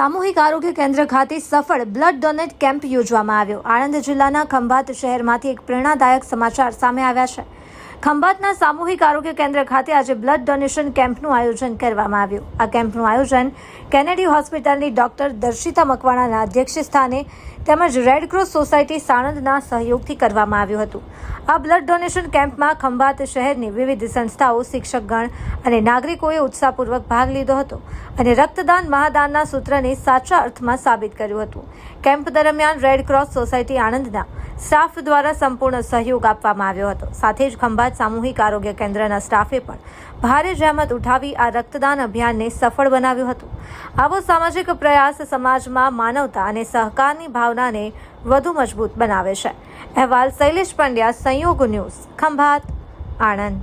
સામૂહિક આરોગ્ય કેન્દ્ર ખાતે સફળ બ્લડ ડોનેટ કેમ્પ યોજવામાં આવ્યો। આણંદ જિલ્લાના ખંભાત શહેરમાંથી એક પ્રેરણાદાયક સમાચાર સામે આવ્યા છે। ખંભાતના સામૂહિક આરોગ્ય કેન્દ્ર ખાતે આજે બ્લડ ડોનેશન કેમ્પનું આયોજન કરવામાં આવ્યું। આ કેમ્પનું આયોજન કેનેડી હોસ્પિટલની ડોક્ટર દર્શિતા મકવાણાના અધ્યક્ષસ્થાને તેમજ રેડ ક્રોસ સોસાયટી સાણંદના સહયોગથી કરવામાં આવ્યું હતું। આ બ્લડ ડોનેશન કેમ્પમાં ખંભાત શહેરની વિવિધ સંસ્થાઓ, શિક્ષકગણ અને નાગરિકોએ ઉત્સાહપૂર્વક ભાગ લીધો હતો અને રક્તદાન મહાદાનના સૂત્રને સાચા અર્થમાં સાબિત કર્યું હતું। કેમ્પ દરમિયાન રેડ ક્રોસ સોસાયટી આણંદના સ્ટાફ દ્વારા સંપૂર્ણ સહયોગ આપવામાં આવ્યો હતો। સાથે જ ખંભાત સામૂહિક આરોગ્ય કેન્દ્રના સ્ટાફે પણ ભારે જહેમત ઉઠાવી આ રક્તદાન અભિયાનને સફળ બનાવ્યું હતું। આવો સામાજિક પ્રયાસ સમાજમાં માનવતા અને સહકારની ભાવનાને વધુ મજબૂત બનાવે છે। અહેવાલ શૈલેષ પંડ્યા, સંયોગ ન્યૂઝ, ખંભાત, આણંદ।